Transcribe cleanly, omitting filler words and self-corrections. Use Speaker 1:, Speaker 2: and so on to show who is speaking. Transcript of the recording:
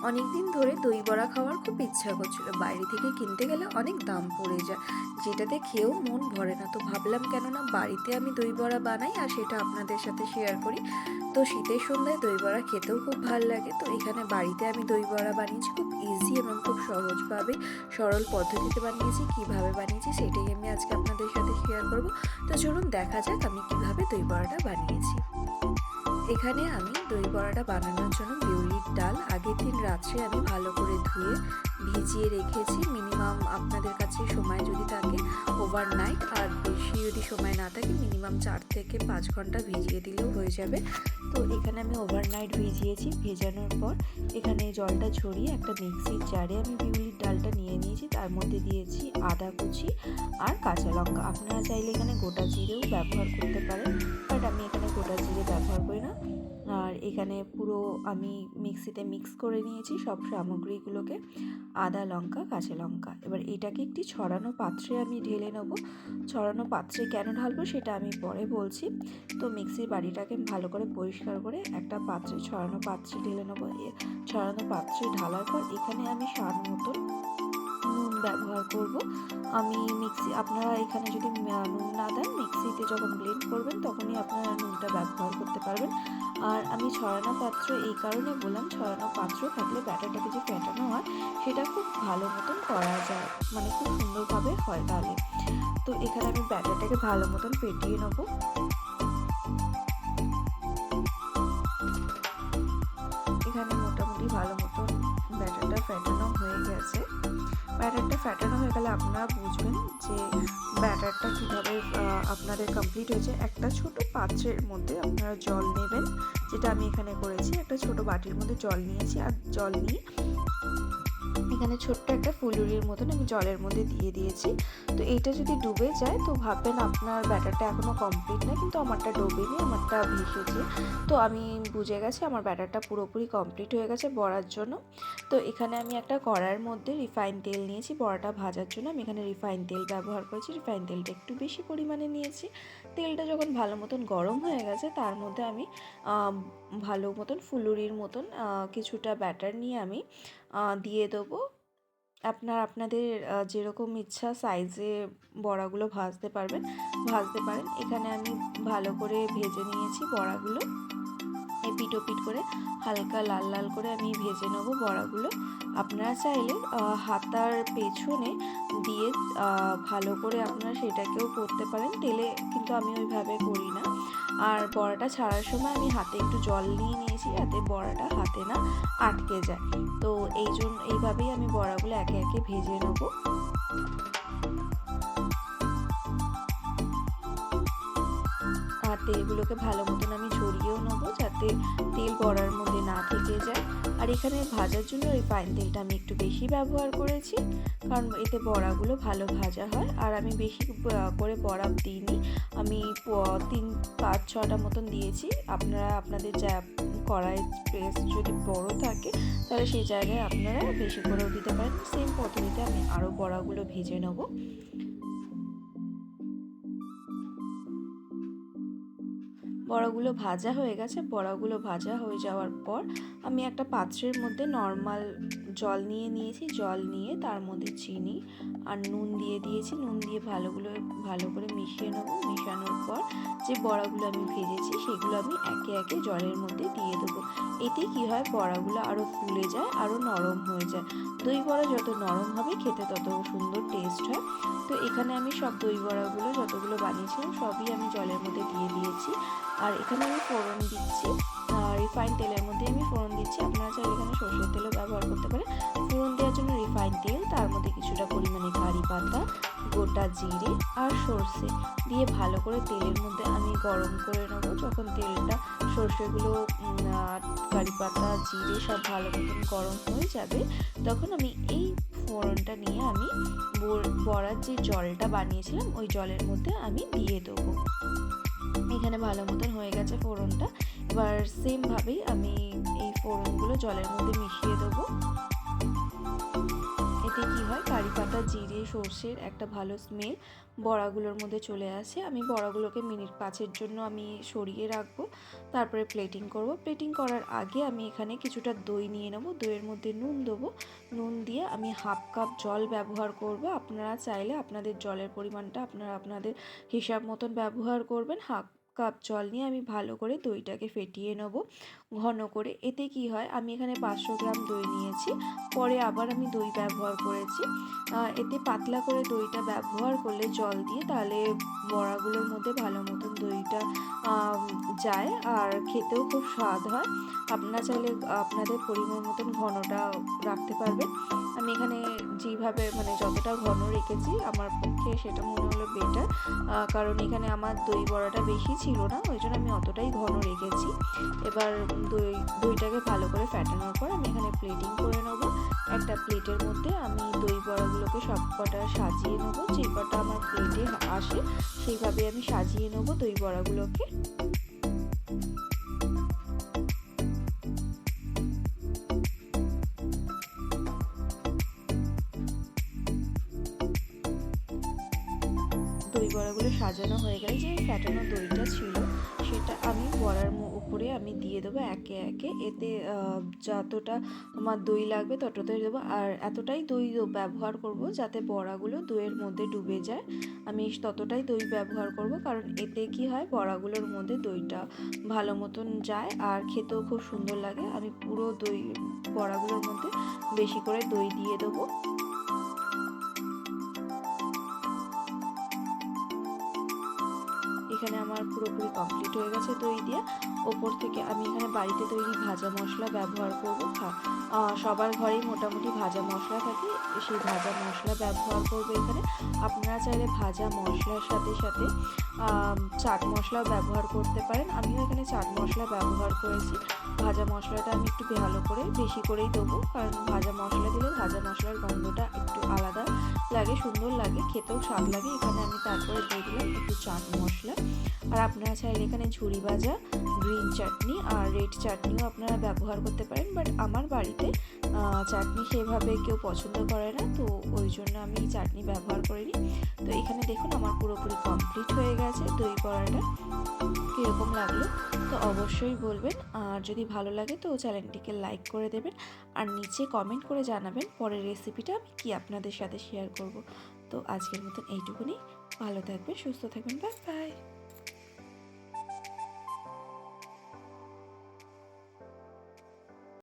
Speaker 1: অনেক দিন ধরে দই বড়া খাওয়ার খুব ইচ্ছা করছিল। বাইরে থেকে কিনতে গেলে অনেক দাম পড়ে যায়, যেটাতে খেয়েও মন ভরে না। তো ভাবলাম কেননা বাড়িতে আমি দই বড়া বানাই আর সেটা আপনাদের সাথে শেয়ার করি। তো শীতের সন্ধ্যায় দই বড়া খেতেও খুব ভালো লাগে। তো এখানে বাড়িতে আমি দই বড়া বানিয়েছি খুব ইজি এবং খুব সহজভাবে, সরল পদ্ধতিতে বানিয়েছি। কিভাবে বানিয়েছি সেটাই আমি আজকে আপনাদের সাথে শেয়ার করব। তো চলুন দেখা যাক আমি কিভাবে দই বড়াটা বানিয়েছি। এখানে আমি দই বড়াটা বানানোর জন্য বিউলির ডাল আগের দিন রাত্রে আমি ভালো করে ধুয়ে ভিজিয়ে রেখেছি। মিনিমাম আপনাদের কাছে সময় যদি থাকে ওভারনাইট, আর বেশি যদি সময় না থাকে মিনিমাম 4 থেকে 5 ঘন্টা ভিজিয়ে দিলেও হয়ে যাবে। তো এখানে আমি ওভারনাইট ভিজিয়েছি। ভেজানোর পর এখানে জলটা ঝরিয়ে একটা মিক্সির জারে আমি বিউলির ডালটা নিয়ে নিয়েছি। তার মধ্যে দিয়েছি আদা কুচি আর কাঁচা লঙ্কা। আপনারা চাইলে এখানে গোটা জিরেও ব্যবহার করতে পারেন, বাট আমি এখানে গোটা জিরে ব্যবহার করি না। আর এখানে পুরো আমি মিক্সিতে মিক্স করে নিয়েছি সব সামগ্রীগুলোকে, আদা লঙ্কা কাঁচা লঙ্কা। এবার এটাকে একটি ছড়ানো পাত্রে আমি ঢেলে নেব। ছড়ানো পাত্রে কেন ঢালবো সেটা আমি পরে বলছি। তো মিক্সির বাড়িটাকে ভালো করে পরিষ্কার করে একটা পাত্রে, ছড়ানো পাত্রে ঢেলে নেবো। ছড়ানো পাত্রে ঢালার পর এখানে আমি স্বাদ মতন নুন ব্যবহার করব। আমি আপনারা এখানে যদি নুন না দেন, মিক্সিতে যখন ব্লেন্ড করবেন তখনই আপনারা নুনটা ব্যবহার করতে পারবেন। আর আমি ছড়ানো পাত্র এই কারণে বললাম, ছড়ানো পাত্র থাকলে ব্যাটারটাকে যে ফেটানো হয় সেটা খুব ভালো মতন করা যায়, মানে খুব সুন্দরভাবে হয় তাহলে। তো এখানে আমি ব্যাটারটাকে ভালো মতন ফেটিয়ে নেবো। এখানে মোটামুটি ভালো মতন ব্যাটারটা ফেটানো হয়ে গেছে। ব্যাটারটা ফেটানো হয়ে গেলে আপনারা বুঝবেন যে ব্যাটারটা কীভাবে আপনাদের কমপ্লিট হয়েছে। একটা ছোট পাত্রের মধ্যে আপনারা জল নেবেন, যেটা আমি এখানে করেছি। একটা ছোট বাটির মধ্যে জল নিয়েছি, আর জল নিয়ে এখানে ছোট্ট একটা ফুলুরির মতন আমি জলের মধ্যে দিয়ে দিয়েছি। তো এইটা যদি ডুবে যায় তো ভাববেন আপনার ব্যাটারটা এখনও কমপ্লিট না, কিন্তু আমারটা ডোবেনি, আমারটা ভেসেছে। তো আমি বুঝে গেছি আমার ব্যাটারটা পুরোপুরি কমপ্লিট হয়ে গেছে বড়ার জন্য। তো এখানে আমি একটা কড়াইয়ের মধ্যে রিফাইন তেল নিয়েছি। বড়াটা ভাজার জন্য আমি এখানে রিফাইন তেল ব্যবহার করেছি। রিফাইন তেলটা একটু বেশি পরিমাণে নিয়েছি। তেলটা যখন ভালো মতন গরম হয়ে গেছে তার মধ্যে আমি ভালো মতন ফুলুরির মতন কিছুটা ব্যাটার নিয়ে আমি দিয়ে দেবো। আপনাদের যেরকম ইচ্ছা সাইজে বড়াগুলো ভাজতে পারেন। এখানে আমি ভালো করে ভেজে নিয়েছি বড়াগুলো। এপিট ওপিট করে হালকা লাল লাল করে আমি ভেজে নেবো বড়াগুলো। আপনারা চাইলে হাতার পেছনে দিয়ে ভালো করে আপনারা সেটাকেও করতে পারেন তেলে, কিন্তু আমি ওইভাবে করি না। আর বড়াটা ছাড়ার সময় আমি হাতে একটু জল নিয়ে নিয়েছি যাতে বড়াটা হাতে না আটকে যায়। তো এইভাবেই আমি বড়াগুলো একে একে ভেজে নেবো। আর তেলগুলোকে ভালো মতন আমি ঝরিয়েও নেবো যাতে তেল বড়ার মধ্যে না থেকে যায়। আর এখানে ভাজার জন্য রিফাইন তেলটা আমি একটু বেশি ব্যবহার করেছি, কারণ এতে বড়াগুলো ভালো ভাজা হয়। আর আমি বেশি করে বড়া দিইনি, আমি 3-5-6টা মতন দিয়েছি। আপনারা আপনাদের যা কড়াই স্পেস যদি বড় থাকে তাহলে সেই জায়গায় আপনারা বেশি করেও দিতে পারেন। সেম পদ্ধতিতে আমি আরও বড়াগুলো ভেজে নেবো। বড়াগুলো ভাজা হয়ে গেছে। বড়াগুলো ভাজা হয়ে যাওয়ার পর আমি একটা পাত্রের মধ্যে নর্মাল জল নিয়েছি। জল নিয়ে তার মধ্যে চিনি আর নুন দিয়ে দিয়েছি। নুন দিয়ে ভালো করে মিশিয়ে নেবো। মেশানোর পর যে বড়াগুলো আমি ভেজেছি সেগুলো আমি একে একে জলের মধ্যে দিয়ে দেবো। এতে কি হয়, বড়াগুলো আরও ফুলে যায়, আরও নরম হয়ে যায়। দই বড়া যত নরম হবে খেতে তত সুন্দর টেস্ট হয়। তো এখানে আমি সব দই বড়াগুলো যতগুলো বানিয়েছিলাম সবই আমি জলের মধ্যে দিয়ে দিয়েছি। আর এখানে আমি ফোড়ন দিচ্ছি, রিফাইন তেলের মধ্যে আমি ফোড়ন দিচ্ছি। আপনারা চাইলে এখানে সরষের তেলও ব্যবহার করতে পারেন। ফোড়ন দেওয়ার জন্য রিফাইন তেল, তার মধ্যে কিছুটা পরিমাণে কারি পাতা, গোটা জিরে আর সর্ষে দিয়ে ভালো করে তেলের মধ্যে আমি গরম করে নেবো। যখন তেলটা, সর্ষেগুলো, কারি পাতা, জিরে সব ভালো মতন গরম হয়ে যাবে তখন আমি এই ফোড়নটা নিয়ে আমি বড়ার যে জলটা বানিয়েছিলাম ওই জলের মধ্যে আমি দিয়ে দেবো। এখানে ভালো মতন হয়ে গেছে ফোড়নটা। এবার সেমভাবেই আমি এই ফোড়নগুলো জলের মধ্যে মিশিয়ে দেবো। এতে কি হয়, কারি পাতা, জিরে সর্ষের একটা ভালো স্মেল বড়াগুলোর মধ্যে চলে আসে। আমি বড়াগুলোকে মিনিট 5-এর জন্য আমি সরিয়ে রাখবো, তারপরে প্লেটিং করব। প্লেটিং করার আগে আমি এখানে কিছুটা দই নিয়ে নেব, দইয়ের মধ্যে নুন দেবো, নুন দিয়ে আমি 1/2 কাপ জল ব্যবহার করব। আপনারা চাইলে আপনাদের জলের পরিমাণটা আপনারা আপনাদের হিসাব মতন ব্যবহার করবেন। 1/2 কাপ জল নিয়ে আমি ভালো করে দইটাকে ফেটিয়ে নেব ঘন করে। এতে কি হয়, আমি এখানে 500 গ্রাম দই নিয়েছি, পরে আবার আমি দই ব্যবহার করেছি। এতে পাতলা করে দইটা ব্যবহার করলে জল দিয়ে, তাহলে বড়াগুলোর মধ্যে ভালো মতন দইটা যায় আর খেতেও খুব স্বাদ হয়। আপনারা চাইলে আপনাদের পরিমাণ মতন ঘনটা রাখতে পারবেন। আমি এখানে যেভাবে মানে যতটা ঘন রেখেছি আমার পক্ষে সেটা মনে হলো বেটার, কারণ এখানে আমার দই বড়াটা বেশি ছিল না, ওই জন্য আমি অতটাই ঘন রেখেছি। এবার দইটাকে ভালো করে ফ্যাটানোর পর আমি এখানে প্লেটিং করে নেব। একটা প্লেটের মধ্যে আমি দই বড়াগুলোকে সব কটা সাজিয়ে নেবো, যে কটা আমার প্লেটে আসে সেইভাবে আমি সাজিয়ে নেবো দই বড়াগুলোকে। দই বড়াগুলো সাজানো হয়ে গেলে যে ফ্যাটানো দইটা ছিল সেটা আমি বড়ার উপরে আমি দিয়ে দেবো একে একে। এতে যতটা আমার দই লাগবে ততটাই দেবো, আর এতটাই দই ব্যবহার করব যাতে বড়াগুলো দইয়ের মধ্যে ডুবে যায়। আমি ততটাই দই ব্যবহার করব, কারণ এতে কি হয়, বড়াগুলোর মধ্যে দইটা ভালো মতন যায় আর খেতেও খুব সুন্দর লাগে। আমি পুরো দই বড়াগুলোর মধ্যে বেশি করে দই দিয়ে দেবো। এখানে আমার পুরোপুরি কমপ্লিট হয়ে গেছে দই দিয়ে। ওপর থেকে আমি এখানে বাড়িতে তৈরি ভাজা মশলা ব্যবহার করব। সবার ঘরেই মোটামুটি ভাজা মশলা থাকে, সেই ভাজা মশলা ব্যবহার করব এখানে। আপনারা চাইলে ভাজা মশলার সাথে সাথে চাট মশলাও ব্যবহার করতে পারেন। আমিও এখানে চাট মশলা ব্যবহার করেছি। ভাজা মশলাটা আমি একটু ভালো করে বেশি করেই দেবো, কারণ ভাজা মশলা দিলে ভাজা মশলার গন্ধটা একটু আলাদা লাগে, সুন্দর লাগে, খেতেও স্বাদ লাগে। এখানে আমি তারপরে দিয়ে দিলাম একটু চাট মশলা। আর আপনারা চাইলে এখানে ঝুরি ভাজা, গ্রিন চাটনি আর রেড চাটনিও আপনারা ব্যবহার করতে পারেন, বাট আমার বাড়িতে চাটনি সেভাবে কেউ পছন্দ করে না, তো ওই জন্য আমি চাটনি ব্যবহার করিনি। তো এখানে দেখুন আমার পুরোপুরি কমপ্লিট হয়ে গেছে দই বড়াটা। কীরকম লাগলো তো অবশ্যই বলবেন, আর যদি ভালো লাগে তো চ্যানেলটিকে লাইক করে দেবেন, আর নিচে কমেন্ট করে জানাবেন পরের রেসিপিটা আমি কি আপনাদের সাথে শেয়ার করব। তো আজকের মতন এইটুকুনি, ভালো থাকবেন, সুস্থ থাকবেন, বাই বাই।